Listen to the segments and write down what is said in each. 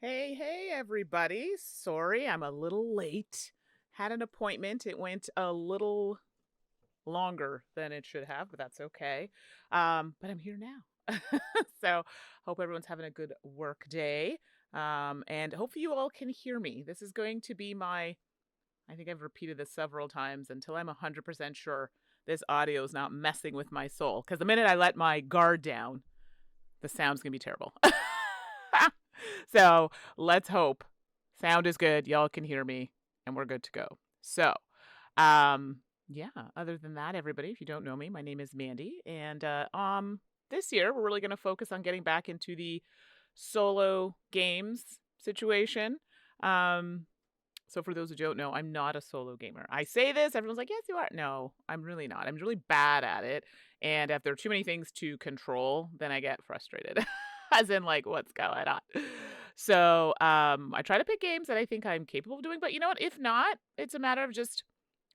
Hey, everybody. Sorry, I'm a little late. Had an appointment. It went a little longer than it should have, but that's okay. But I'm here now. So, hope everyone's having a good work day. And hopefully you all can hear me. This is going to be I think I've repeated this several times until I'm 100% sure this audio is not messing with my soul. Because the minute I let my guard down, the sound's going to be terrible. So let's hope sound is good. Y'all can hear me and we're good to go. So, yeah, other than that, everybody, if you don't know me, my name is Mandy. And this year we're really going to focus on getting back into the solo games situation. Um, so for those who don't know, I'm not a solo gamer. I say this, everyone's like, yes, you are. No, I'm really not. I'm really bad at it. And if there are too many things to control, then I get frustrated. As in, like, what's going on? So I try to pick games that I think I'm capable of doing. But you know what? If not, it's a matter of just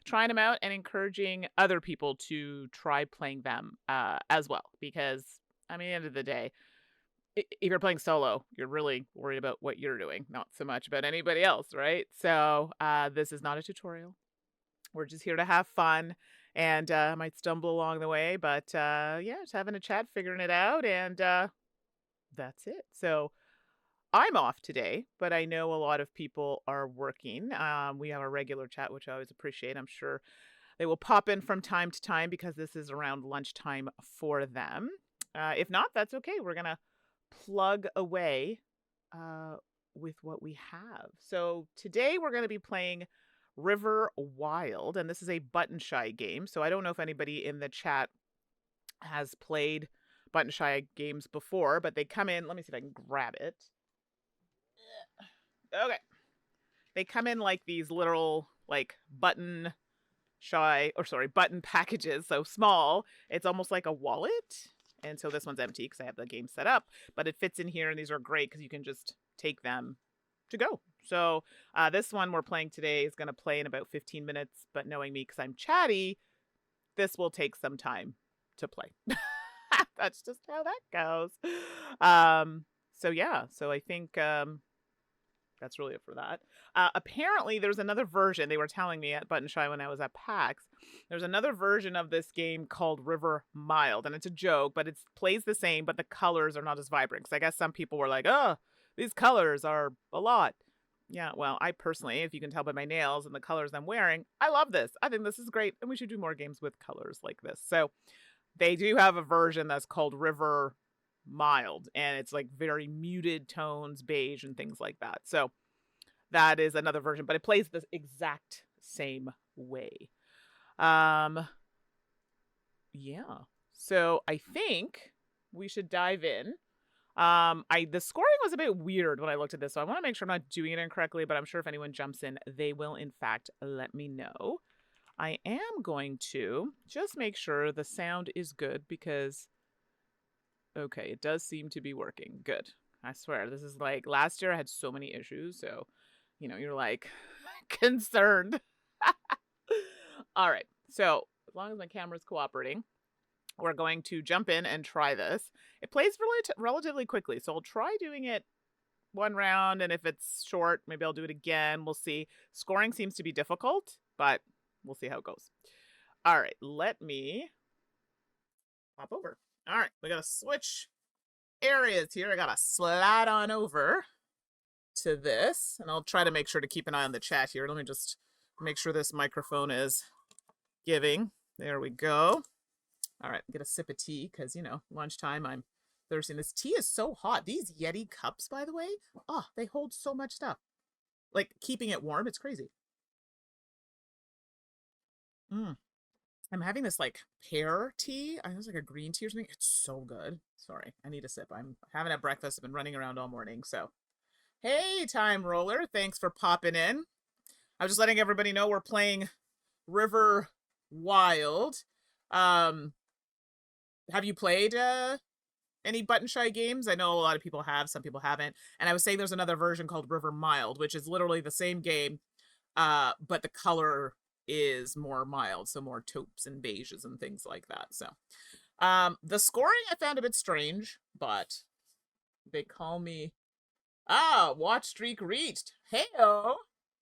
trying them out and encouraging other people to try playing them as well. Because, I mean, at the end of the day, if you're playing solo, you're really worried about what you're doing, not so much about anybody else, right? So this is not a tutorial. We're just here to have fun, and I might stumble along the way, but yeah, just having a chat, figuring it out, and that's it. So I'm off today, but I know a lot of people are working. We have a regular chat, which I always appreciate. I'm sure they will pop in from time to time because this is around lunchtime for them. If not, that's okay. We're going to plug away uh, with what we have. So today we're going to be playing River Wild, and this is a button shy game. So I don't know if anybody in the chat has played button shy games before, but they come in. Let me see if I can grab it. Okay. They come in like these literal like button packages. So small. It's almost like a wallet. And so this one's empty because I have the game set up, but it fits in here, and these are great because you can just take them to go. So this one we're playing today is going to play in about 15 minutes, but knowing me because I'm chatty, this will take some time to play. That's just how that goes. So yeah, so I think that's really it for that. Apparently, there's another version. They were telling me at Button Shy when I was at PAX. There's another version of this game called River Mild, and it's a joke, but it plays the same, but the colors are not as vibrant. Because I guess some people were like, "Oh, these colors are a lot." Yeah, well, I personally, if you can tell by my nails and the colors I'm wearing, I love this. I think this is great, and we should do more games with colors like this. So they do have a version that's called River Mild, and it's like very muted tones, beige, and things like that. So that is another version, but it plays the exact same way. Um, yeah. So I think we should dive in. The scoring was a bit weird when I looked at this, so I want to make sure I'm not doing it incorrectly, but I'm sure if anyone jumps in, they will in fact let me know. I am going to just make sure the sound is good because, okay, it does seem to be working. Good. I swear, this is like last year I had so many issues, so, you're like concerned. All right. So, as long as my camera's cooperating, we're going to jump in and try this. It plays relatively quickly, so I'll try doing it one round, and if it's short, maybe I'll do it again. We'll see. Scoring seems to be difficult, but we'll see how it goes. All right, let me hop over. All right, we gotta switch areas here. I gotta slide on over to this, and I'll try to make sure to keep an eye on the chat here. Let me just make sure this microphone is giving. There we go. All right, get a sip of tea because, lunchtime, I'm thirsty. This tea is so hot. These Yeti cups, by the way, oh, they hold so much stuff. Like, keeping it warm, it's crazy. I'm having this, like, pear tea. I think it's like a green tea or something. It's so good. Sorry, I need a sip. I'm having at breakfast. I've been running around all morning, so. Hey, Time Roller, thanks for popping in. I was just letting everybody know we're playing River Wild. Have you played any button shy games? I know a lot of people have, some people haven't. And I was saying there's another version called River Mild, which is literally the same game, but the color is more mild, so more taupes and beiges and things like that. So the scoring I found a bit strange, but they call me Ah, watch streak reached. Hey-o.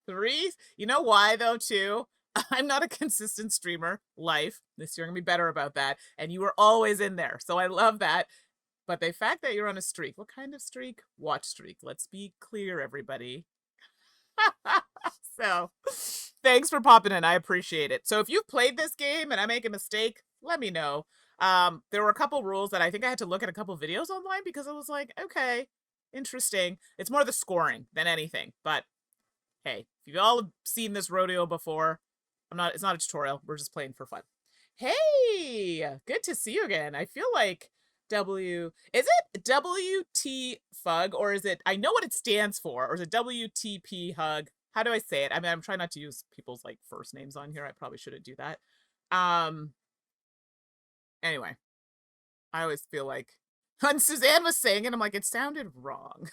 3. You know why, though, too? I'm not a consistent streamer. Life. This year I'm going to be better about that. And you were always in there. So I love that. But the fact that you're on a streak. What kind of streak? Watch streak. Let's be clear, everybody. So, thanks for popping in. I appreciate it. So if you've played this game and I make a mistake, let me know. There were a couple rules that I think I had to look at a couple videos online because I was like, okay, interesting. It's more the scoring than anything. But hey, if you've all seen this rodeo before, it's not a tutorial. We're just playing for fun. Hey, good to see you again. I feel like is it WT Fug or is it, I know what it stands for, or is it WTP Hug? How do I say it? I mean, I'm trying not to use people's like first names on here. I probably shouldn't do that. Anyway, I always feel like when Suzanne was saying it, I'm like, it sounded wrong.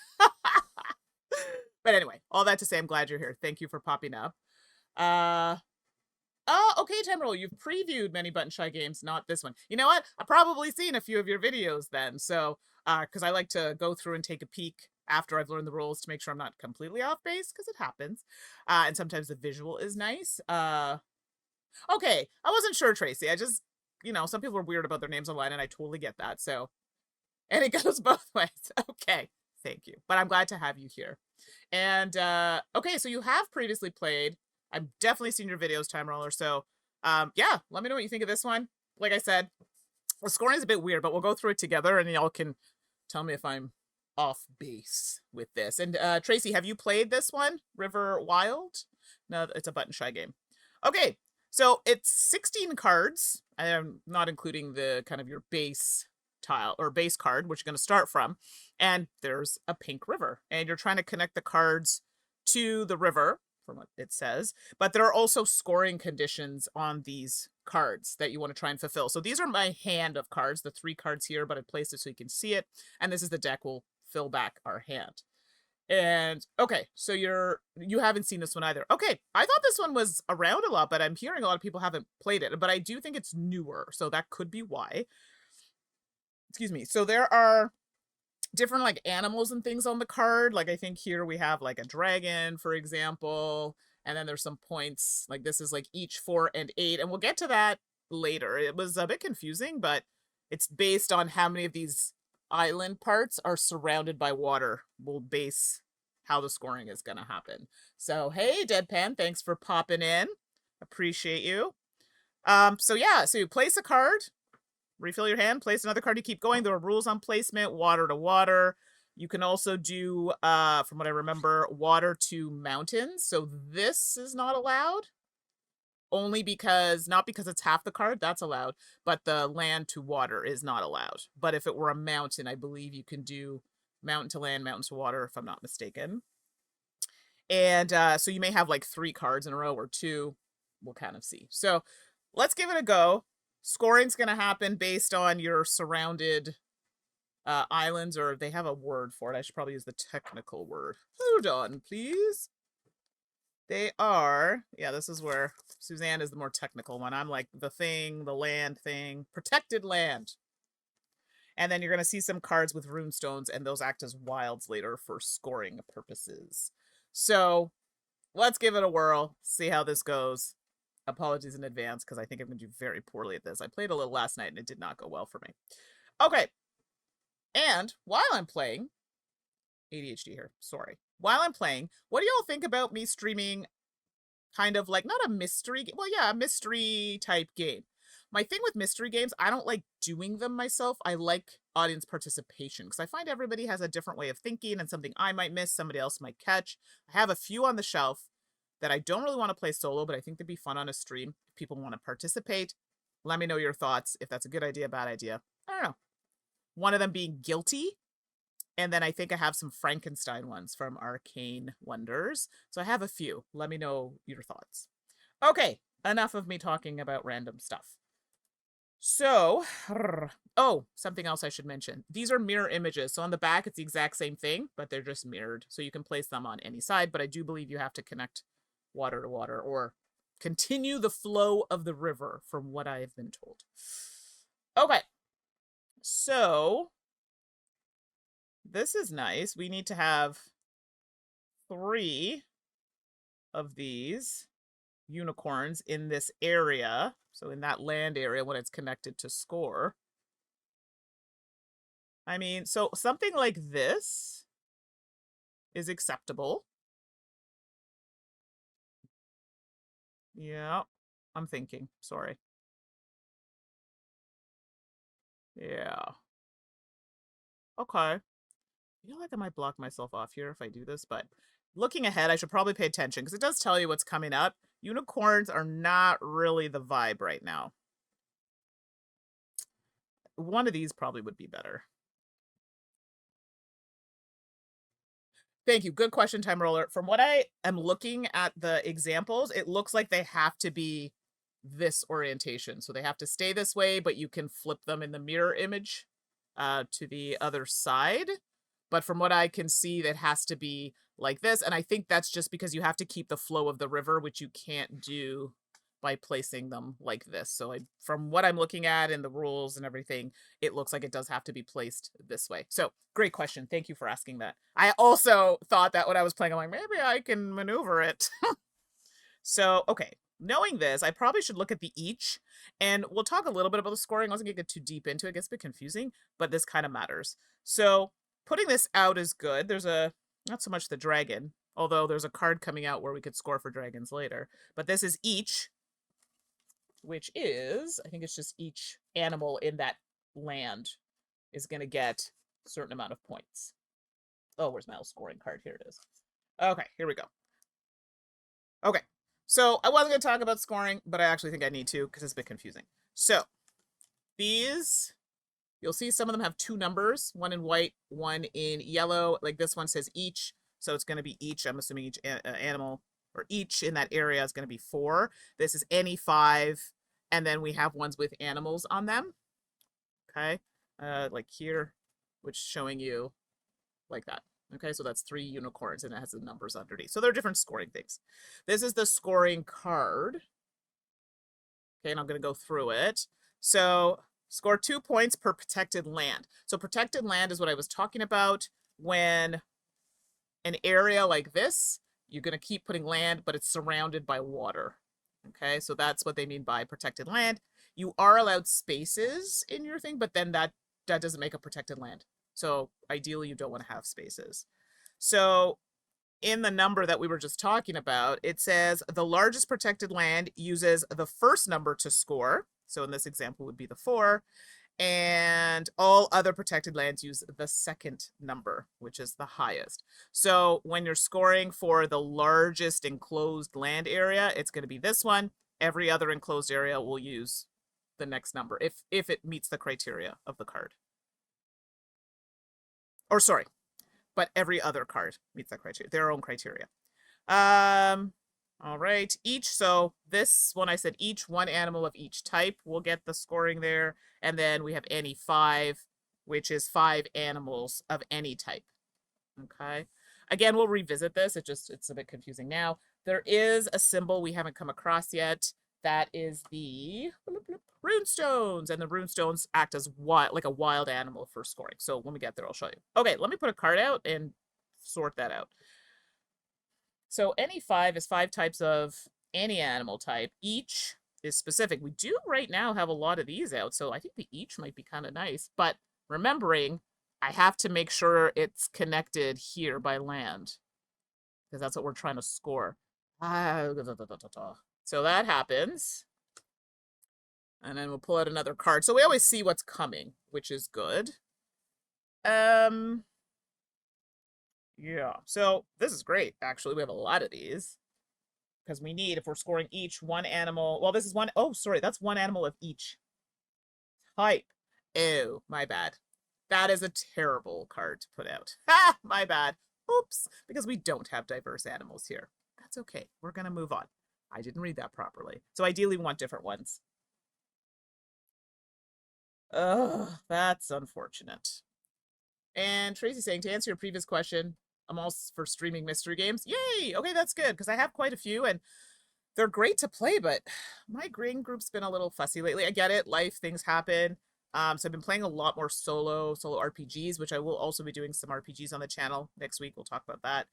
But anyway, all that to say, I'm glad you're here. Thank you for popping up. Oh, okay, Temporal, you've previewed many Button Shy games, not this one. You know what? I've probably seen a few of your videos then. So, because I like to go through and take a peek after I've learned the rules to make sure I'm not completely off base, because it happens. And sometimes the visual is nice. Okay, I wasn't sure, Tracy. I just, some people are weird about their names online, and I totally get that. So, and it goes both ways. Okay, thank you. But I'm glad to have you here. And, okay, so you have previously played. I've definitely seen your videos, Time Roller. So, yeah, let me know what you think of this one. Like I said, the scoring is a bit weird, but we'll go through it together and y'all can tell me if I'm off base with this. And, Tracy, have you played this one? River Wild? No, it's a Button Shy game. Okay, so it's 16 cards. I'm not including the kind of your base tile or base card, which you're going to start from. And there's a pink river. And you're trying to connect the cards to the river, from what it says, but there are also scoring conditions on these cards that you want to try and fulfill. So these are my hand of cards, the 3 cards here, but I placed it so you can see it. And this is the deck. We'll fill back our hand. And okay, so you haven't seen this one either. Okay, I thought this one was around a lot, but I'm hearing a lot of people haven't played it, but I do think it's newer, so that could be why. Excuse me. So there are different like animals and things on the card. Like I think here we have like a dragon, for example, and then there's some points. Like this is like each 4 and 8, and we'll get to that later. It was a bit confusing, but it's based on how many of these island parts are surrounded by water. We'll base how the scoring is gonna happen. So hey, Deadpan, thanks for popping in. Appreciate you. So yeah, so you place a card. Refill your hand, place another card to keep going. There are rules on placement, water to water. You can also do, from what I remember, water to mountains. So this is not allowed. Only because, not because it's half the card, that's allowed, but the land to water is not allowed. But if it were a mountain, I believe you can do mountain to land, mountain to water, if I'm not mistaken. And so you may have like 3 cards in a row or 2. We'll kind of see. So let's give it a go. Scoring's going to happen based on your surrounded islands, or they have a word for it. I should probably use the technical word. Hold on, please. They are, yeah, this is where Suzanne is the more technical one. I'm like the thing, the land thing, protected land. And then you're going to see some cards with runestones, and those act as wilds later for scoring purposes. So let's give it a whirl, see how this goes. Apologies in advance, because I think I'm going to do very poorly at this. I played a little last night, and it did not go well for me. Okay. And while I'm playing, ADHD here, sorry. While I'm playing, what do y'all think about me streaming kind of like, not a mystery, well, yeah, a mystery type game. My thing with mystery games, I don't like doing them myself. I like audience participation, because I find everybody has a different way of thinking, and something I might miss, somebody else might catch. I have a few on the shelf that I don't really want to play solo, but I think they'd be fun on a stream. If people want to participate, let me know your thoughts. If that's a good idea, bad idea. I don't know. One of them being Guilty. And then I think I have some Frankenstein ones from Arcane Wonders. So I have a few. Let me know your thoughts. Okay, enough of me talking about random stuff. So, oh, something else I should mention. These are mirror images. So on the back, it's the exact same thing, but they're just mirrored. So you can place them on any side, but I do believe you have to connect water to water, or continue the flow of the river, from what I have been told. Okay. So this is nice. We need to have 3 of these unicorns in this area, so in that land area when it's connected to score. I mean, so something like this is acceptable. Yeah, I'm thinking. Sorry. Yeah. Okay. I feel like I might block myself off here if I do this, but looking ahead, I should probably pay attention because it does tell you what's coming up. Unicorns are not really the vibe right now. One of these probably would be better. Thank you. Good question, Time Roller. From what I am looking at the examples, it looks like they have to be this orientation. So they have to stay this way, but you can flip them in the mirror image to the other side. But from what I can see, that has to be like this. And I think that's just because you have to keep the flow of the river, which you can't do by placing them like this. So from what I'm looking at in the rules and everything, it looks like it does have to be placed this way. So great question. Thank you for asking that. I also thought that when I was playing, I'm like, maybe I can maneuver it. So, okay. Knowing this, I probably should look at the each, and we'll talk a little bit about the scoring. I wasn't going to get too deep into it. It gets a bit confusing, but this kind of matters. So putting this out is good. There's not so much the dragon, although there's a card coming out where we could score for dragons later. But this is each, which is, I think it's just each animal in that land is going to get a certain amount of points. Oh, where's my scoring card? Here it is. Okay, here we go. Okay, so I wasn't going to talk about scoring, but I actually think I need to because it's a bit confusing. So these, you'll see some of them have 2 numbers, one in white, one in yellow. Like this one says each, so it's going to be each. I'm assuming each animal or each in that area is going to be 4. This is any 5, and then we have ones with animals on them. Okay, like here, which is showing you like that. Okay, so that's 3 unicorns, and it has the numbers underneath. So they're different scoring things. This is the scoring card. Okay, and I'm going to go through it. So score 2 points per protected land. So protected land is what I was talking about when an area like this, you're going to keep putting land, but it's surrounded by water. Okay, so that's what they mean by protected land. You are allowed spaces in your thing, but then that doesn't make a protected land. So ideally, you don't want to have spaces. So in the number that we were just talking about, it says the largest protected land uses the first number to score. So in this example would be the 4. And all other protected lands use the second number, which is the highest. So when you're scoring for the largest enclosed land area, it's going to be this one. Every other enclosed area will use the next number if it meets the criteria of the card. Or sorry, but every other card meets that criteria, their own criteria. All right, each, so this one I said each, 1 animal of each type will get the scoring there. And then we have any 5, which is 5 animals of any type. Okay. Again, we'll revisit this. It's a bit confusing now. There is a symbol we haven't come across yet. That is the runestones, and the runestones act as like a wild animal for scoring. So when we get there, I'll show you. Okay, let me put a card out and sort that out. So any 5 is 5 types of any animal type. Each is specific. We do right now have a lot of these out, so I think the each might be kind of nice. But remembering, I have to make sure it's connected here by land, because that's what we're trying to score. So that happens. And then we'll pull out another card. So we always see what's coming, which is good. Yeah. So this is great, actually. We have a lot of these. Because we need, if we're scoring each, 1 animal. Well, this is one. Oh, sorry. That's 1 animal of each type. Ew, my bad. That is a terrible card to put out. Ha! My bad. Oops. Because we don't have diverse animals here. That's okay. We're going to move on. I didn't read that properly. So ideally, we want different ones. Ugh, that's unfortunate. And Tracy's saying, to answer your previous question, I'm all for streaming mystery games. Yay! Okay, that's good, because I have quite a few, and they're great to play, but my green group's been a little fussy lately. I get it. Life, things happen. So I've been playing a lot more solo RPGs, which I will also be doing some RPGs on the channel next week. We'll talk about that.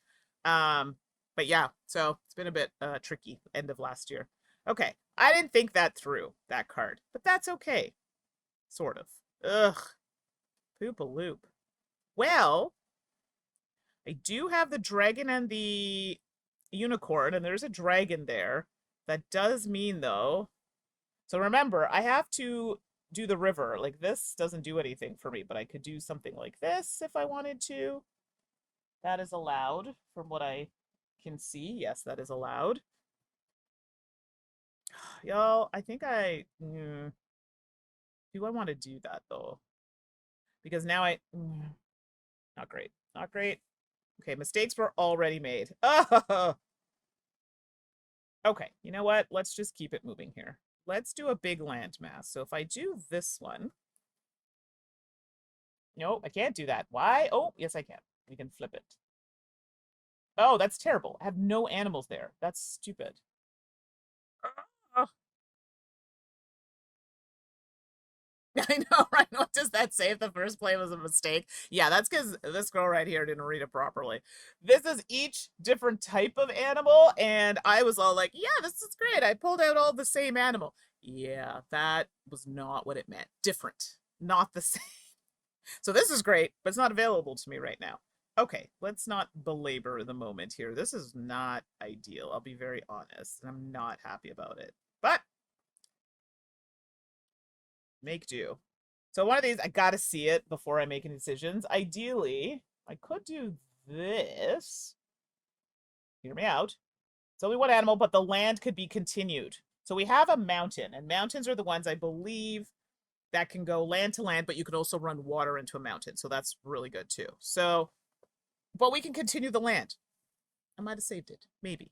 But yeah, so it's been a bit tricky end of last year. Okay, I didn't think that through, that card, but that's okay. Sort of. Ugh. Poop a loop. Well, I do have the dragon and the unicorn, and there's a dragon there. That does mean, though. So remember, I have to do the river. Like, this doesn't do anything for me, but I could do something like this if I wanted to. That is allowed from what I can see. Yes, that is allowed. Y'all, I think do I want to do that, though? Because now not great. Not great. Okay, mistakes were already made. Oh! Okay, you know what? Let's just keep it moving here. Let's do a big landmass. So if I do this one... No, I can't do that. Why? Oh, yes, I can. We can flip it. Oh, that's terrible. I have no animals there. That's stupid. I know, right? What does that say if the first play was a mistake? Yeah, that's because this girl right here didn't read it properly. This is each different type of animal, and I was all like, yeah, this is great. I pulled out all the same animal. Yeah, that was not what it meant. Different, not the same. So this is great, but it's not available to me right now. Okay, let's not belabor the moment here. This is not ideal. I'll be very honest, and I'm not happy about it. But make do. So one of these, I gotta see it before I make any decisions. Ideally, I could do this. Hear me out. It's only one animal, but the land could be continued. So we have a mountain, and mountains are the ones I believe that can go land to land, but you can also run water into a mountain. So that's really good too. So, but we can continue the land. I might have saved it. Maybe.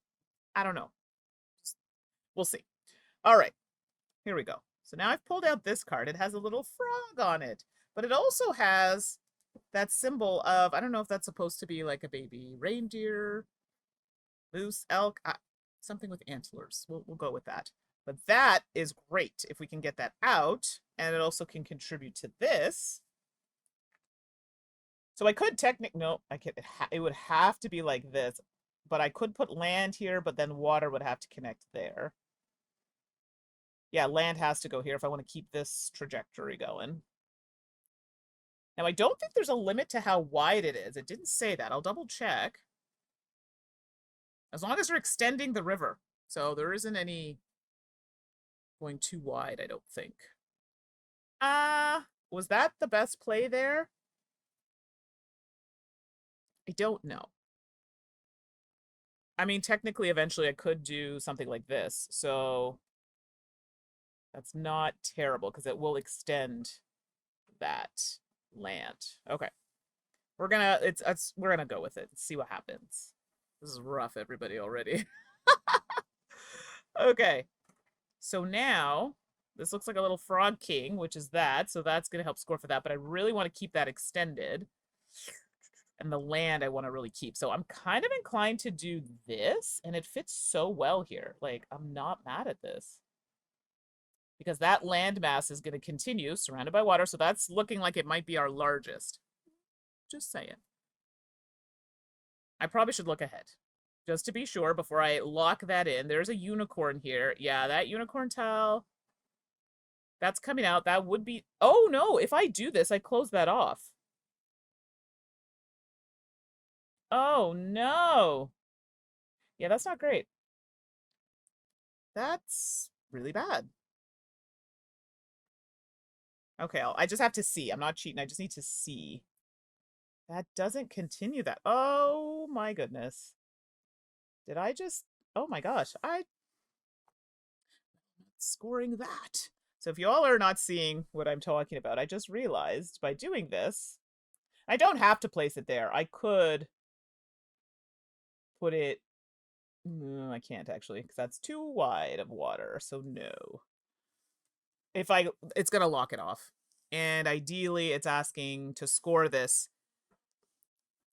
I don't know. We'll see. All right. Here we go. So now I've pulled out this card. It has a little frog on it, but it also has that symbol of, I don't know if that's supposed to be like a baby reindeer, moose, elk, something with antlers. We'll go with that. But that is great if we can get that out, and it also can contribute to this. So I could no, I can't. It would have to be like this, but I could put land here, but then water would have to connect there. Yeah, land has to go here if I want to keep this trajectory going. Now, I don't think there's a limit to how wide it is. It didn't say that. I'll double check. As long as we're extending the river. So there isn't any going too wide, I don't think. Was that the best play there? I don't know. I mean, technically, eventually I could do something like this. So that's not terrible because it will extend that land. Okay. We're gonna go with it. See what happens. This is rough, everybody, already. Okay. So now this looks like a little frog king, which is that. So that's gonna help score for that. But I really want to keep that extended. And the land I want to really keep. So I'm kind of inclined to do this, and it fits so well here. Like, I'm not mad at this. Because that land mass is going to continue, surrounded by water, so that's looking like it might be our largest. Just saying. I probably should look ahead. Just to be sure before I lock that in. There's a unicorn here. Yeah, that unicorn tile. That's coming out. That would be... Oh, no! If I do this, I close that off. Oh, no! Yeah, that's not great. That's really bad. Okay, I just have to see. I'm not cheating. I just need to see. That doesn't continue that. Oh, my goodness. Did I just... Oh, my gosh. I'm scoring that. So if you all are not seeing what I'm talking about, I just realized by doing this, I don't have to place it there. I could put it... I can't actually, because that's too wide of water, so no. It's gonna lock it off. And ideally, it's asking to score this.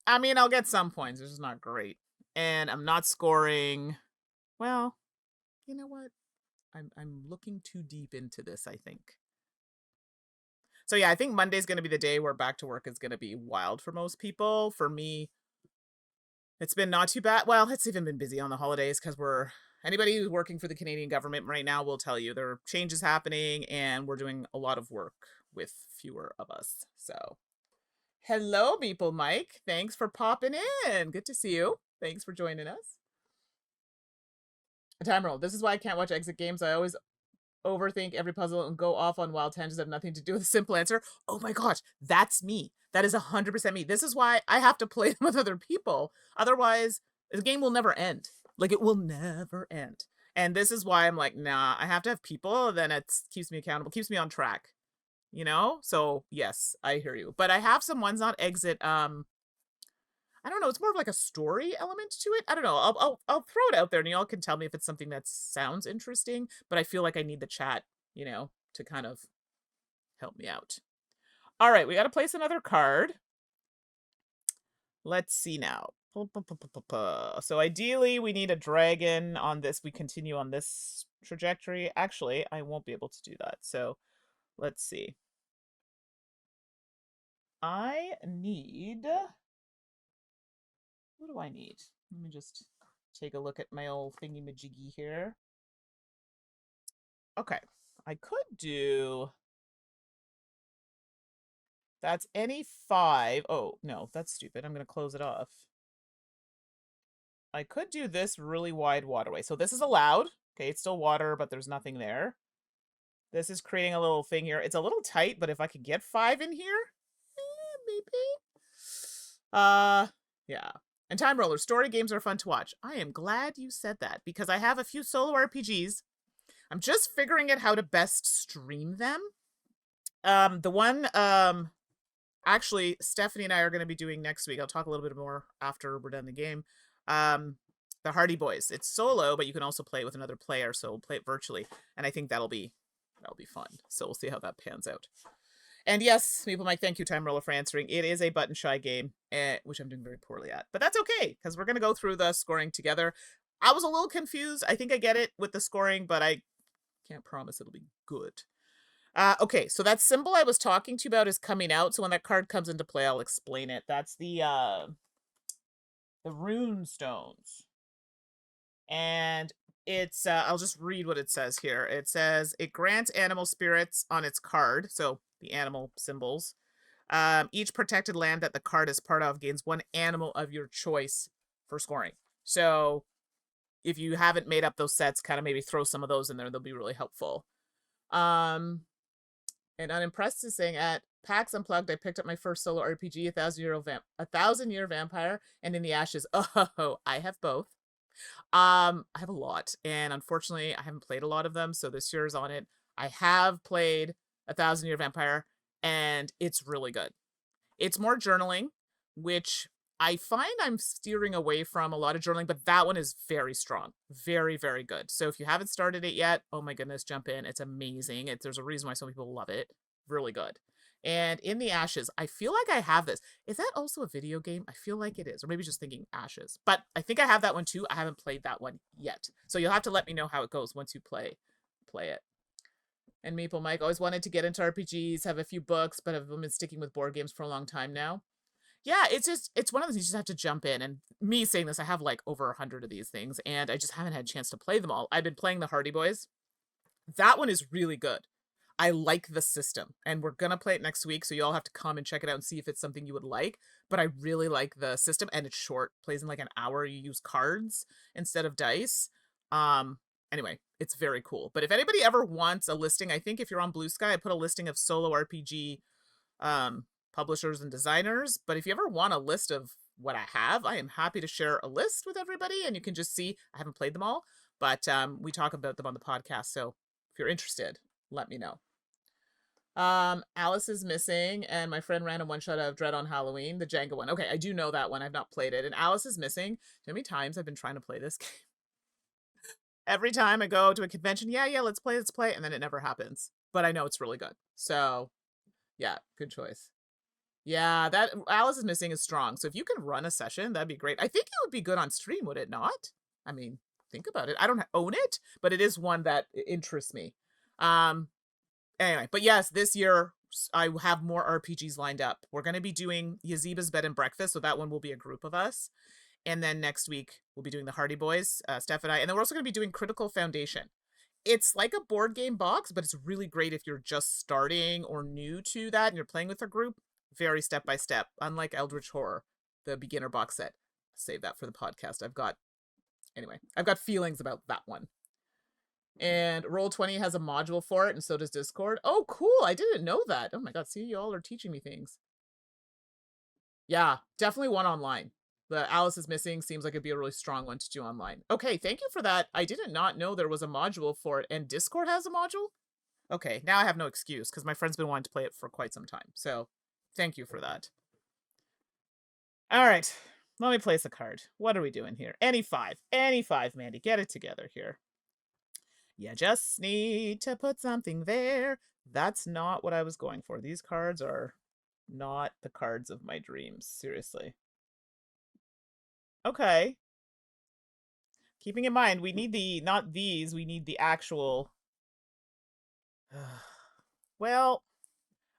I mean, I'll get some points. It's just not great. And I'm not scoring... Well, you know what? I'm looking too deep into this, I think. So yeah, I think Monday's going to be the day where back to work is going to be wild for most people. For me, It's been not too bad. Well, it's even been busy on the holidays because anybody who's working for the Canadian government right now will tell you there are changes happening and we're doing a lot of work with fewer of us. So, hello, Meeple Mike. Thanks for popping in. Good to see you. Thanks for joining us. A time roll. This is why I can't watch exit games. I always overthink every puzzle and go off on wild tangents that have nothing to do with a simple answer. Oh my gosh, that's me. That is 100% me. This is why I have to play them with other people. Otherwise, the game will never end. Like, it will never end. And this is why I'm like, nah, I have to have people. Then it keeps me accountable, keeps me on track. You know? So, yes, I hear you. But I have some ones, not exit, I don't know. It's more of like a story element to it. I don't know. I'll throw it out there, and y'all can tell me if it's something that sounds interesting. But I feel like I need the chat, you know, to kind of help me out. All right, we got to place another card. Let's see now. So ideally, we need a dragon on this. We continue on this trajectory. Actually, I won't be able to do that. So let's see. I need... What do I need? Let me just take a look at my old thingy-majiggy here. Okay, I could do... That's any 5. Oh, no, that's stupid. I'm going to close it off. I could do this really wide waterway. So this is allowed. Okay, it's still water, but there's nothing there. This is creating a little thing here. It's a little tight, but if I could get 5 in here, maybe. Yeah. And time rollers, story games are fun to watch. I am glad you said that because I have a few solo RPGs. I'm just figuring out how to best stream them. The one, actually, Stephanie and I are going to be doing next week. I'll talk a little bit more after we're done the game. The Hardy Boys. It's solo, but you can also play it with another player, so we'll play it virtually. And I think that'll be fun. So we'll see how that pans out. And yes, Meeple Mike, thank you, Time Roller, for answering. It is a button shy game, which I'm doing very poorly at. But that's okay, because we're going to go through the scoring together. I was a little confused. I think I get it with the scoring, but I can't promise it'll be good. Okay, so that symbol I was talking to you about is coming out. So when that card comes into play, I'll explain it. That's the rune stones. And it's, I'll just read what it says here. It says, it grants animal spirits on its card, so the animal symbols. Each protected land that the card is part of gains 1 animal of your choice for scoring. So if you haven't made up those sets, kind of maybe throw some of those in there. They'll be really helpful. And Unimpressed is saying, at PAX Unplugged, I picked up my first solo RPG, 1,000 Year Vampire, and In the Ashes. Oh, I have both. I have a lot, and unfortunately, I haven't played a lot of them, so this year's on it. I have played 1,000 Year Vampire, and it's really good. It's more journaling, which I find I'm steering away from a lot of journaling, but that one is very strong. Very, very good. So if you haven't started it yet, oh my goodness, jump in. It's amazing. There's a reason why so many people love it. Really good. And In the Ashes, I feel like I have this. Is that also a video game? I feel like it is. Or maybe just thinking Ashes. But I think I have that one too. I haven't played that one yet. So you'll have to let me know how it goes once you play it. And Meeple Mike, always wanted to get into RPGs, have a few books, but have been sticking with board games for a long time now. Yeah, it's one of those you just have to jump in. And me saying this, I have like over 100 of these things, and I just haven't had a chance to play them all. I've been playing the Hardy Boys. That one is really good. I like the system, and we're going to play it next week, so you all have to come and check it out and see if it's something you would like. But I really like the system, and it's short. Plays in like an hour. You use cards instead of dice. Anyway, it's very cool. But if anybody ever wants a listing, I think if you're on Bluesky, I put a listing of solo RPG publishers and designers. But if you ever want a list of what I have, I am happy to share a list with everybody, and you can just see. I haven't played them all, but we talk about them on the podcast. So if you're interested, let me know. Alice is missing, and my friend ran a one-shot of Dread on Halloween, the Jenga one. Okay, I do know that one. I've not played it. And Alice is missing. How many times I've been trying to play this game? Every time I go to a convention, yeah, let's play, and then it never happens. But I know it's really good. So, yeah, good choice. Yeah, that Alice is missing is strong. So if you can run a session, that'd be great. I think it would be good on stream, would it not? I mean, think about it. I don't own it, but it is one that interests me. Anyway, but yes, this year I have more RPGs lined up. We're going to be doing Yaziba's Bed and Breakfast, so that one will be a group of us. And then next week, we'll be doing the Hardy Boys, Steph and I. And then we're also going to be doing Critical Foundation. It's like a board game box, but it's really great if you're just starting or new to that and you're playing with a group. Very step by step, unlike Eldritch Horror, the beginner box set. Save that for the podcast. I've got feelings about that one. And Roll20 has a module for it, and so does Discord. Oh, cool. I didn't know that. Oh my god, see, y'all are teaching me things. Yeah, definitely one online. The Alice is Missing seems like it'd be a really strong one to do online. Okay, thank you for that. I did not know there was a module for it, and Discord has a module? Okay, now I have no excuse, because my friend's been wanting to play it for quite some time. So, thank you for that. All right, let me place a card. What are we doing here? Any five, Mandy. Get it together here. You just need to put something there. That's not what I was going for. These cards are not the cards of my dreams. Seriously. Okay. Keeping in mind, we need the, not these, we need the actual... Well,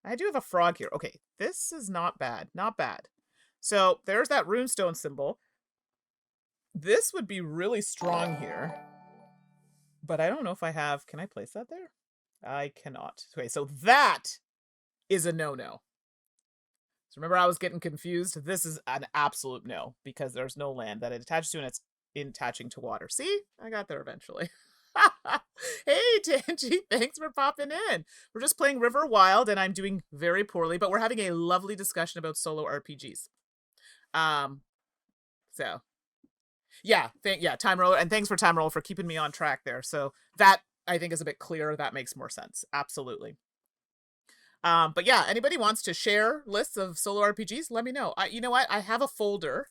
I do have a frog here. Okay, this is not bad. Not bad. So, there's that runestone symbol. This would be really strong here. But I don't know if I have... Can I place that there? I cannot. Okay, so that is a no-no. So remember I was getting confused? This is an absolute no, because there's no land that it attaches to and it's attaching to water. See? I got there eventually. Hey, Tangy, thanks for popping in. We're just playing River Wild, and I'm doing very poorly, but we're having a lovely discussion about solo RPGs. So... Yeah, Time Roller, and thanks for Time Roller for keeping me on track there. So that, I think, is a bit clearer. That makes more sense. Absolutely. But yeah, anybody wants to share lists of solo RPGs, let me know. You know what? I have a folder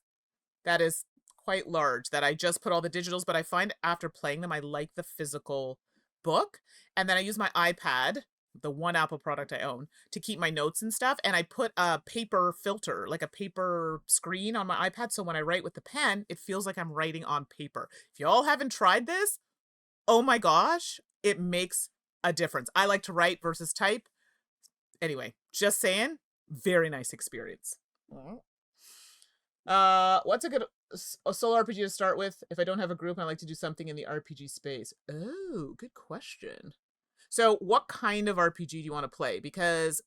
that is quite large that I just put all the digitals, but I find after playing them, I like the physical book. And then I use my iPad, the one Apple product I own, to keep my notes and stuff. And I put a paper filter, like a paper screen on my iPad. So when I write with the pen, it feels like I'm writing on paper. If y'all haven't tried this, oh my gosh, it makes a difference. I like to write versus type. Anyway, just saying, very nice experience. What's a good solo RPG to start with? If I don't have a group and I like to do something in the RPG space. Oh, good question. So what kind of RPG do you want to play? Because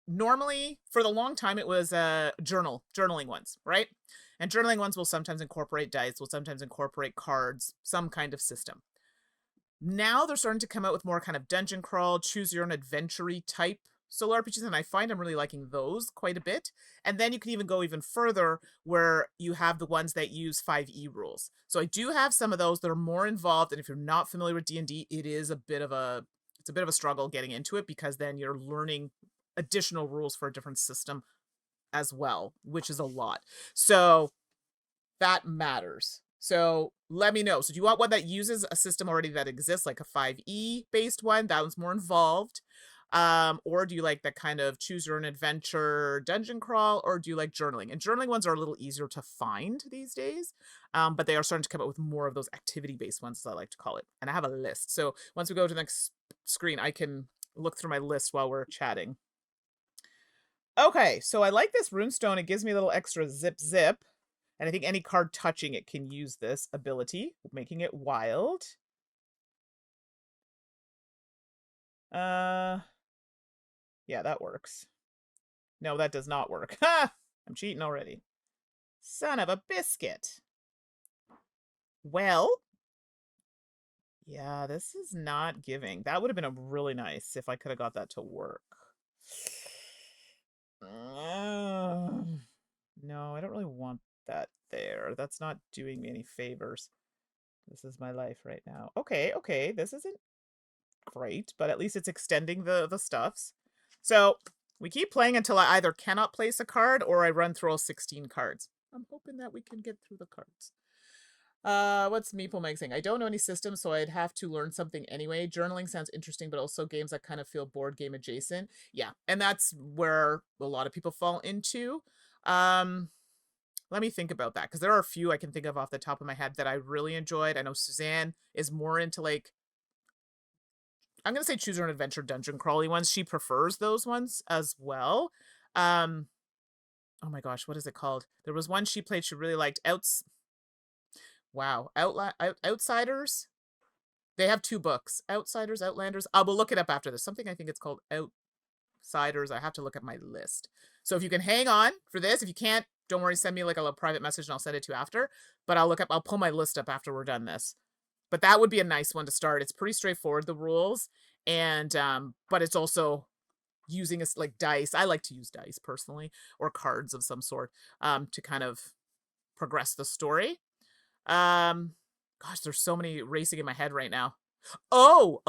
normally, for the long time, it was journaling ones, right? And journaling ones will sometimes incorporate dice, will sometimes incorporate cards, some kind of system. Now they're starting to come out with more kind of dungeon crawl, choose your own adventure type solo RPGs, and I find I'm really liking those quite a bit. And then you can even go even further where you have the ones that use 5e rules. So I do have some of those that are more involved, and if you're not familiar with D&D, it is a bit of a struggle getting into it, because then you're learning additional rules for a different system as well, which is a lot. So that matters. So let me know. So do you want one that uses a system already that exists, like a 5e based one? That one's more involved. Or do you like that kind of choose your own adventure dungeon crawl, or do you like journaling? And journaling ones are a little easier to find these days, but they are starting to come up with more of those activity-based ones, as I like to call it. And I have a list. So once we go to the next screen, I can look through my list while we're chatting. Okay, so I like this runestone. It gives me a little extra zip. And I think any card touching it can use this ability, making it wild. Yeah, that works. No, that does not work. Ha! I'm cheating already. Son of a biscuit. Well, yeah, this is not giving. That would have been a really nice if I could have got that to work. No, I don't really want that there. That's not doing me any favors. This is my life right now. Okay, this isn't great, but at least it's extending the stuffs. So we keep playing until I either cannot place a card or I run through all 16 cards. I'm hoping that we can get through the cards. What's Meeple Meg saying? I don't know any systems, so I'd have to learn something anyway. Journaling sounds interesting, but also games that kind of feel board game adjacent. Yeah, and that's where a lot of people fall into. Let me think about that, because there are a few I can think of off the top of my head that I really enjoyed. I know Suzanne is more into, like, I'm going to say choose your own adventure dungeon crawly ones. She prefers those ones as well. Oh my gosh, what is it called? There was one she played she really liked. Wow. Outsiders? They have 2 books. Outsiders, Outlanders. I will look it up after this. Something I think it's called Outsiders. I have to look at my list. So if you can hang on for this, if you can't, don't worry, send me like a little private message and I'll send it to you after. But I'll pull my list up after we're done this. But that would be a nice one to start. It's pretty straightforward, the rules. And, but it's also using like dice. I like to use dice personally, or cards of some sort, to kind of progress the story. Gosh, there's so many racing in my head right now. Oh,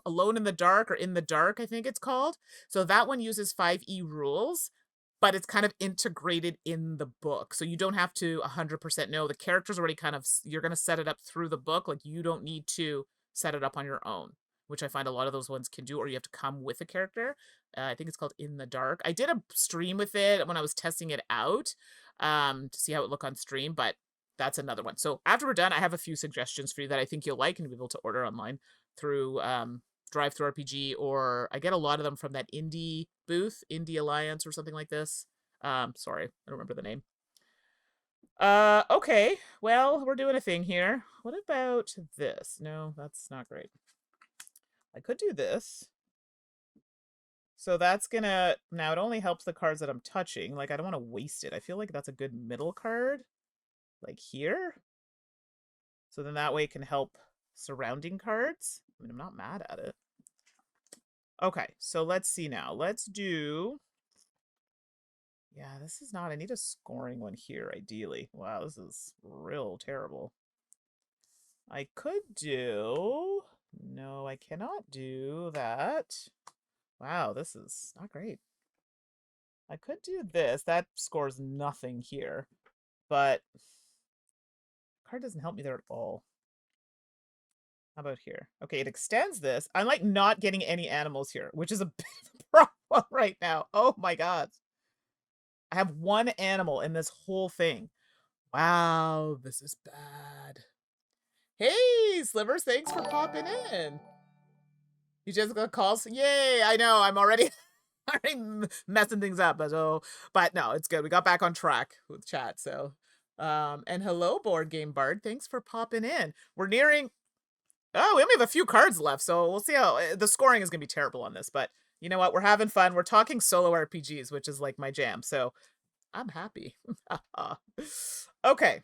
Alone in the Dark, or In the Dark, I think it's called. So that one uses 5e rules, but it's kind of integrated in the book. So you don't have to 100% know. The character's already kind of, you're going to set it up through the book. Like, you don't need to set it up on your own, which I find a lot of those ones can do, or you have to come with a character. I think it's called In the Dark. I did a stream with it when I was testing it out, to see how it looked on stream, but that's another one. So after we're done, I have a few suggestions for you that I think you'll like and be able to order online through Drive-Thru RPG, or I get a lot of them from that indie booth, Indie Alliance or something like this. Sorry, I don't remember the name. Okay, well, we're doing a thing here. What about this? No, that's not great. I could do this. So that's gonna, now it only helps the cards that I'm touching. Like, I don't want to waste it. I feel like that's a good middle card. Like here. So then that way it can help surrounding cards. I mean, I'm not mad at it. Okay, so let's see now. Let's do... Yeah, this is not... I need a scoring one here, ideally. Wow, this is real terrible. I could do... No, I cannot do that. Wow, this is not great. I could do this. That scores nothing here. But... card doesn't help me there at all. How about here? Okay, it extends this. I'm like not getting any animals here, which is a bit of a problem right now. Oh my god. I have 1 animal in this whole thing. Wow, this is bad. Hey, Slivers, thanks for popping in. You just got calls? Yay, I know, I'm already messing things up. But no, it's good. We got back on track with chat, so... and hello, Board Game Bard. Thanks for popping in. We're nearing... Oh, we only have a few cards left, so we'll see how... The scoring is going to be terrible on this, but you know what? We're having fun. We're talking solo RPGs, which is like my jam, so I'm happy. Okay,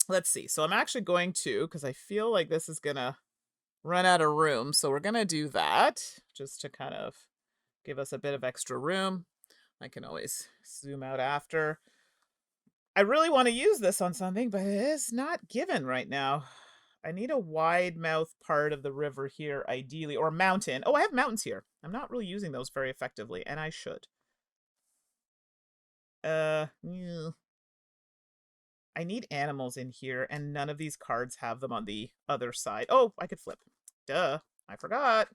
let's see. So I'm actually going to, because I feel like this is going to run out of room, so we're going to do that, just to kind of give us a bit of extra room. I can always zoom out after. I really want to use this on something, but it is not given right now. I need a wide mouth part of the river here, ideally, or mountain. Oh, I have mountains here. I'm not really using those very effectively, and I should. Yeah. I need animals in here, and none of these cards have them on the other side. Oh, I could flip. Duh, I forgot.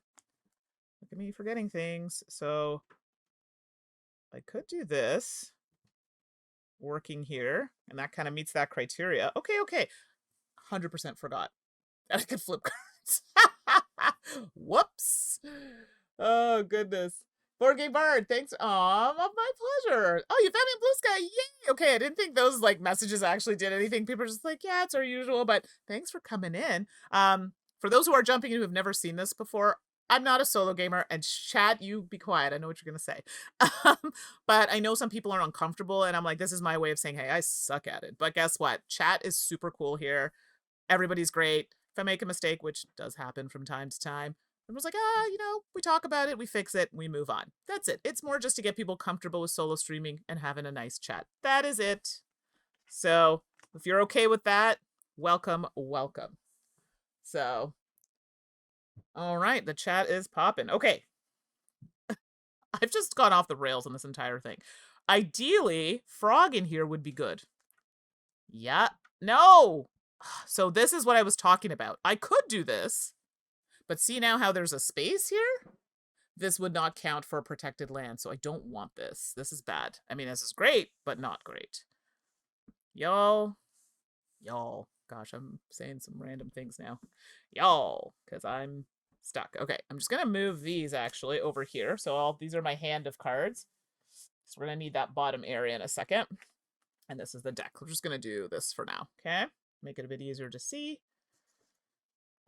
Look at me forgetting things. So I could do this. Working here, and that kind of meets that criteria. Okay. 100% forgot that I could flip cards. Whoops. Oh, goodness. Board Game Bard, thanks. Aw, my pleasure. Oh, you found me in Blue Sky. Yay. Okay, I didn't think those like messages actually did anything. People are just like, yeah, it's our usual, but thanks for coming in. For those who are jumping in who have never seen this before, I'm not a solo gamer, and chat, you be quiet. I know what you're going to say. But I know some people are uncomfortable, and I'm like, this is my way of saying, hey, I suck at it. But guess what? Chat is super cool here. Everybody's great. If I make a mistake, which does happen from time to time, everyone's like, we talk about it, we fix it, we move on. That's it. It's more just to get people comfortable with solo streaming and having a nice chat. That is it. So if you're okay with that, welcome. So... all right, the chat is popping. Okay. I've just gone off the rails on this entire thing. Ideally, frog in here would be good. Yeah. No! So this is what I was talking about. I could do this, but see now how there's a space here? This would not count for a protected land, so I don't want this. This is bad. I mean, this is great, but not great. Y'all. Gosh, I'm saying some random things now. Y'all, because I'm... stuck. Okay, I'm just gonna move these actually over here. So these are my hand of cards. So we're gonna need that bottom area in a second. And this is the deck. We're just gonna do this for now. Okay. make it a bit easier to see.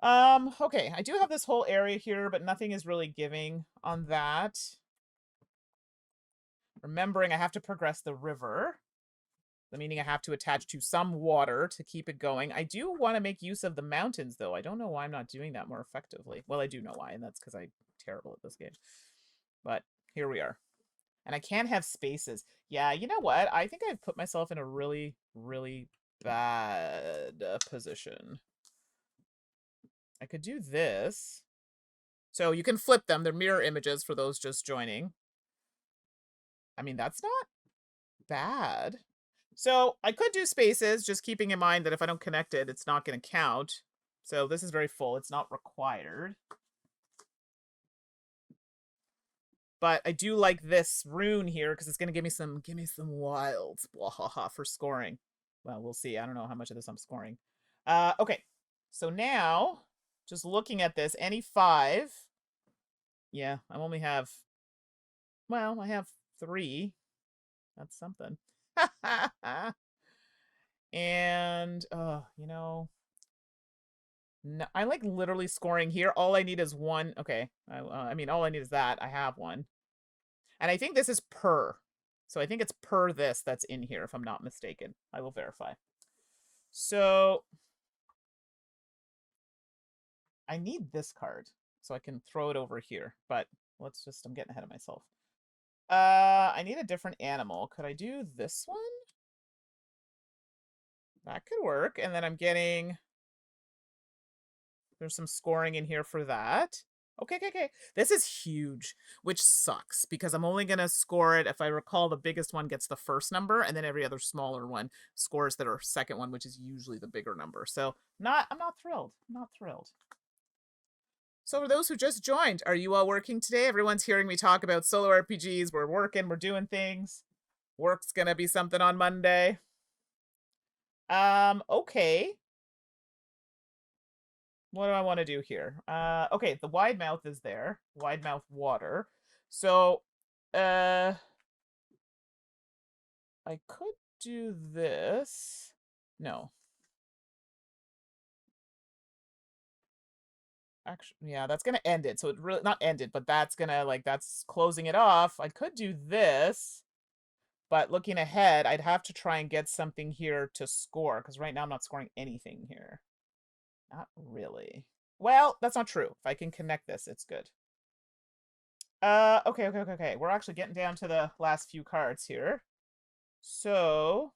Okay, I do have this whole area here, but nothing is really giving on that. Remembering I have to progress the river. Meaning I have to attach to some water to keep it going. I do want to make use of the mountains, though. I don't know why I'm not doing that more effectively. Well, I do know why, and that's because I'm terrible at this game. But here we are. And I can't have spaces. Yeah, you know what? I think I've put myself in a really, really bad position. I could do this. So you can flip them. They're mirror images for those just joining. I mean, that's not bad. So I could do spaces, just keeping in mind that if I don't connect it, it's not going to count. So this is very full. It's not required. But I do like this rune here because it's going to give me some wilds for scoring. Well, we'll see. I don't know how much of this I'm scoring. Okay. So now, just looking at this, any 5. Yeah, I only have, well, I have 3. That's something. And you know, no, I like literally scoring here. All I need is 1. Okay, I mean, all I need is that. I have 1, and I think this is per. So I think it's per this that's in here, if I'm not mistaken. I will verify. So I need this card so I can throw it over here. But let's just, I'm getting ahead of myself. I need a different animal. Could I do this one? That could work. And then I'm getting, there's some scoring in here for that. Okay. This is huge, which sucks because I'm only going to score it. If I recall, the biggest one gets the first number and then every other smaller one scores their second one, which is usually the bigger number. So I'm not thrilled. I'm not thrilled. So for those who just joined, are you all working today? Everyone's hearing me talk about solo RPGs. We're working, we're doing things. Work's going to be something on Monday. Okay. What do I want to do here? Okay, the wide mouth is there. Wide mouth water. So, I could do this. No. Actually, yeah, that's going to end it. So it really, not end it, but that's going to, like, that's closing it off. I could do this. But looking ahead, I'd have to try and get something here to score. Because right now I'm not scoring anything here. Not really. Well, that's not true. If I can connect this, it's good. Okay. We're actually getting down to the last few cards here. So,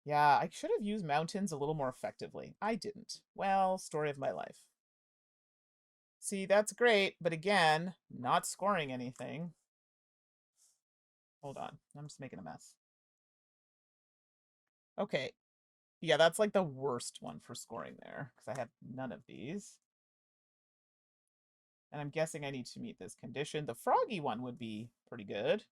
yeah, I should have used mountains a little more effectively. I didn't. Well, story of my life. See, that's great, but again, not scoring anything. Hold on. I'm just making a mess. Okay. Yeah, that's like the worst one for scoring there, because I have none of these. And I'm guessing I need to meet this condition. The froggy one would be pretty good.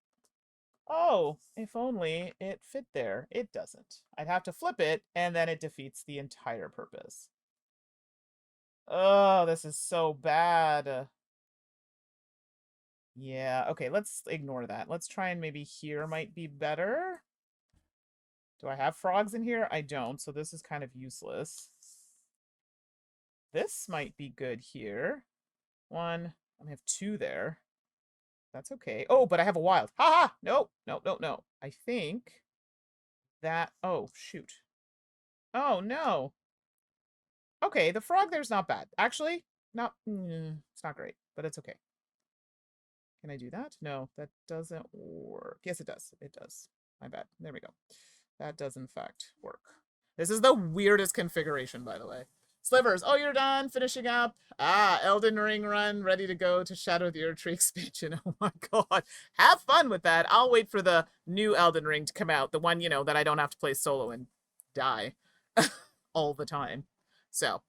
Oh, if only it fit there. It doesn't. I'd have to flip it, and then it defeats the entire purpose. Oh, this is so bad. Yeah, okay, let's ignore that. Let's try and maybe here might be better. Do I have frogs in here? I don't, so this is kind of useless. This might be good here. 1, I have 2 there. That's okay. Oh, but I have a wild. Ha ha! No. I think that, oh, shoot. Oh, no. Okay, the frog there's not bad. Actually, it's not great, but it's okay. Can I do that? No, that doesn't work. Yes, it does. It does. My bad. There we go. That does, in fact, work. This is the weirdest configuration, by the way. Slivers, oh, you're done finishing up. Ah, Elden Ring run, ready to go to Shadow of the Erdtree expansion. Oh my god. Have fun with that. I'll wait for the new Elden Ring to come out. The one, you know, that I don't have to play solo and die all the time. So,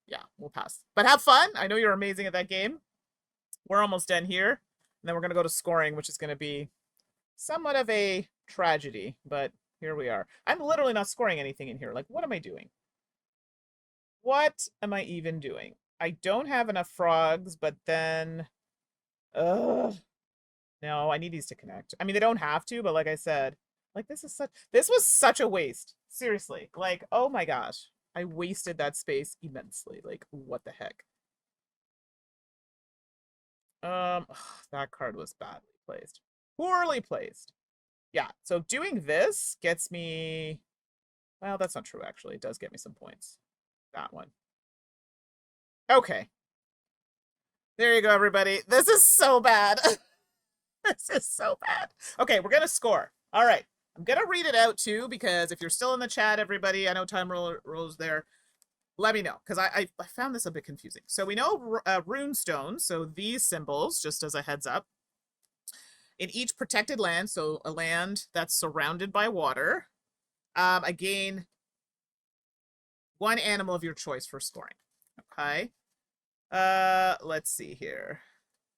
yeah, we'll pass. But have fun. I know you're amazing at that game. We're almost done here. And then we're going to go to scoring, which is going to be somewhat of a tragedy. But here we are. I'm literally not scoring anything in here. Like, what am I doing? What am I even doing? I don't have enough frogs, but then... Ugh. No, I need these to connect. I mean, they don't have to, but like I said, Like, this was such a waste. Seriously. Like, oh my gosh. I wasted that space immensely. Like, what the heck? That card was badly placed. Poorly placed. Yeah, so doing this gets me... Well, that's not true, actually. It does get me some points. That one. Okay. There you go, everybody. This is so bad. This is so bad. Okay, we're going to score. All right. I'm going to read it out, too, because if you're still in the chat, everybody, I know time rolls there. Let me know, because I found this a bit confusing. So we know rune stones, so these symbols, just as a heads up, in each protected land, so a land that's surrounded by water, I gain one animal of your choice for scoring. Okay. Let's see here.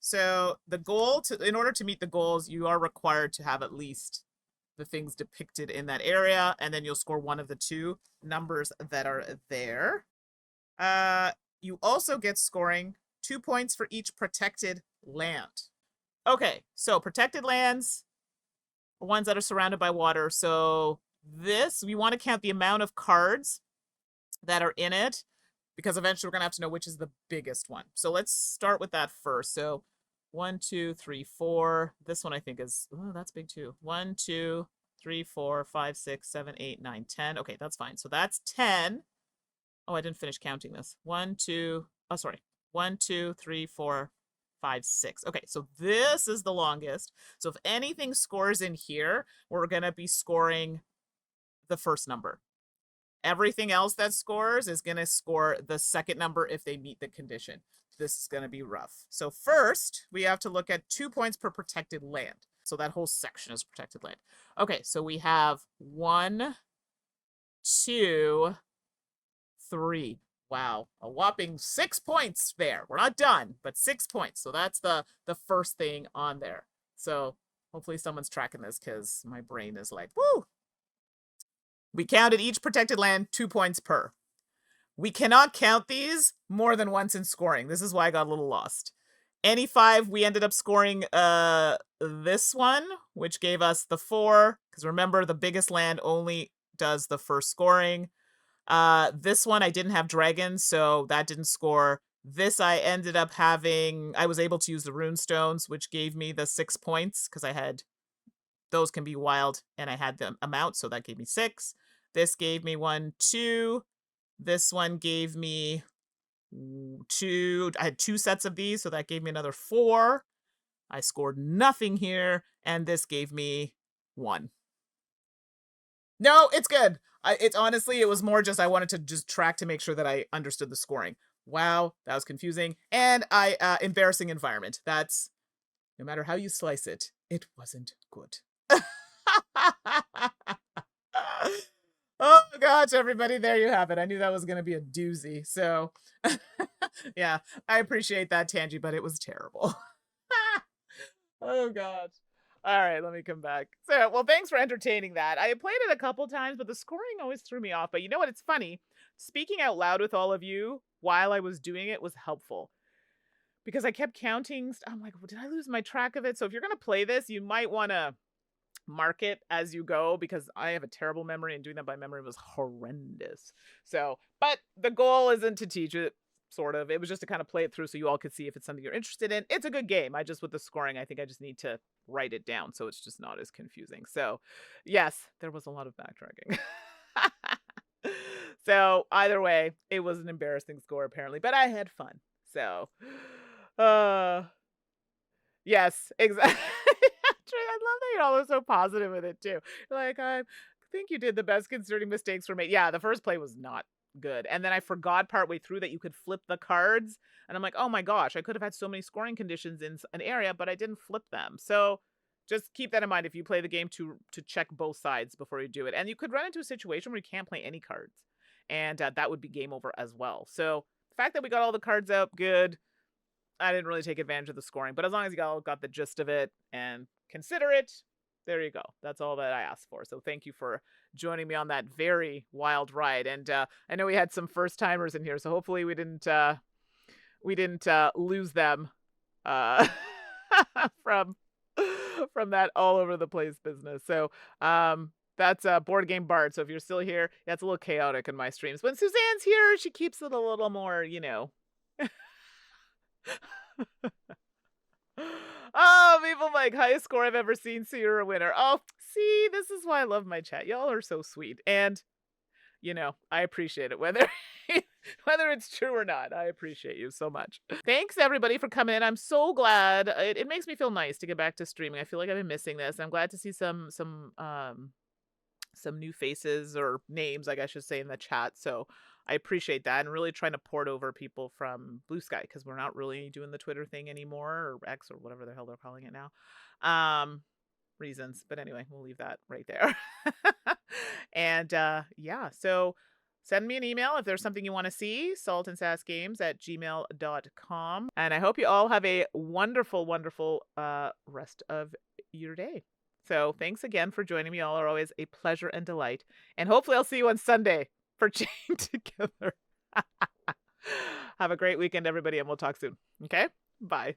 So the goal in order to meet the goals, you are required to have at least the things depicted in that area, and then you'll score one of the two numbers that are there. You also get scoring 2 points for each protected land. Okay, so protected lands, ones that are surrounded by water. So this, we want to count the amount of cards that are in it, because eventually we're going to have to know which is the biggest one. So let's start with that first. So 1, 2, 3, 4. This one I think is, oh, that's big too. 1, 2, 3, 4, 5, 6, 7, 8, 9, 10. Okay, that's fine. So that's 10. Oh, I didn't finish counting this. 1, 2, oh, sorry. 1, 2, 3, 4, 5, 6. Okay, so this is the longest. So if anything scores in here, we're going to be scoring the first number. Everything else that scores is going to score the second number if they meet the condition. This is going to be rough. So first, we have to look at 2 points per protected land. So that whole section is protected land. Okay, so we have 1, 2, 3. Wow, a whopping 6 points there. We're not done, but 6 points. So that's the first thing on there. So hopefully someone's tracking this, because my brain is like, woo! We counted each protected land 2 points per. We cannot count these more than once in scoring. This is why I got a little lost. Any 5, we ended up scoring this one, which gave us the 4. Because remember, the biggest land only does the first scoring. This one, I didn't have dragons, so that didn't score. This, I ended up having... I was able to use the rune stones, which gave me the 6 points, because I had... Those can be wild, and I had the amount, so that gave me 6. This gave me 1, 2. This one gave me 2. I had 2 sets of these, so that gave me another 4. I scored nothing here, and this gave me 1. No, it's good. It's honestly, it was more just I wanted to just track to make sure that I understood the scoring. Wow, that was confusing. And embarrassing environment. That's, no matter how you slice it, it wasn't good. Oh gosh, everybody, there you have it. I knew that was going to be a doozy. So yeah, I appreciate that, Tangy, but it was terrible. Oh gosh. All right, let me come back. So, well, thanks for entertaining that. I played it a couple times, but the scoring always threw me off. But you know what? It's funny. Speaking out loud with all of you while I was doing it was helpful, because I kept counting. I'm like, well, did I lose my track of it? So if you're going to play this, you might want to mark it as you go, because I have a terrible memory, and doing that by memory was horrendous. So, but the goal isn't to teach it, sort of. It was just to kind of play it through so you all could see if it's something you're interested in. It's a good game. With the scoring, I think I just need to write it down so it's just not as confusing. So, yes, there was a lot of backtracking. So, either way, it was an embarrassing score apparently, but I had fun. So, yes, exactly. I love that you're all so positive with it too. Like, I think you did the best concerning mistakes were made. Yeah, the first play was not good. And then I forgot partway through that you could flip the cards. And I'm like, oh my gosh, I could have had so many scoring conditions in an area, but I didn't flip them. So just keep that in mind if you play the game, to check both sides before you do it. And you could run into a situation where you can't play any cards. And that would be game over as well. So the fact that we got all the cards out, good. I didn't really take advantage of the scoring, but as long as you all got the gist of it and consider it, there you go. That's all that I asked for. So thank you for joining me on that very wild ride. And I know we had some first timers in here, so hopefully we didn't lose them from from that all over the place business. So that's Board Game Bart. So if you're still here, yeah, it's a little chaotic in my streams. When Suzanne's here, she keeps it a little more, you know. Oh, people like highest score I've ever seen, so you're a winner. Oh, see, this is why I love my chat. Y'all are so sweet. And, you know, I appreciate it. Whether it's true or not, I appreciate you so much. Thanks, everybody, for coming in. I'm so glad. It makes me feel nice to get back to streaming. I feel like I've been missing this. I'm glad to see some new faces or names, I guess I should say, in the chat. So I appreciate that, and really trying to port over people from Bluesky, because we're not really doing the Twitter thing anymore, or X, or whatever the hell they're calling it now. Reasons, but anyway, we'll leave that right there. And yeah, so send me an email if there's something you want to see, saltandsassgames@gmail.com. And I hope you all have a wonderful, wonderful rest of your day. So thanks again for joining me. All are always a pleasure and delight. And hopefully I'll see you on Sunday for Chained Together. Have a great weekend, everybody, and we'll talk soon. Okay? Bye.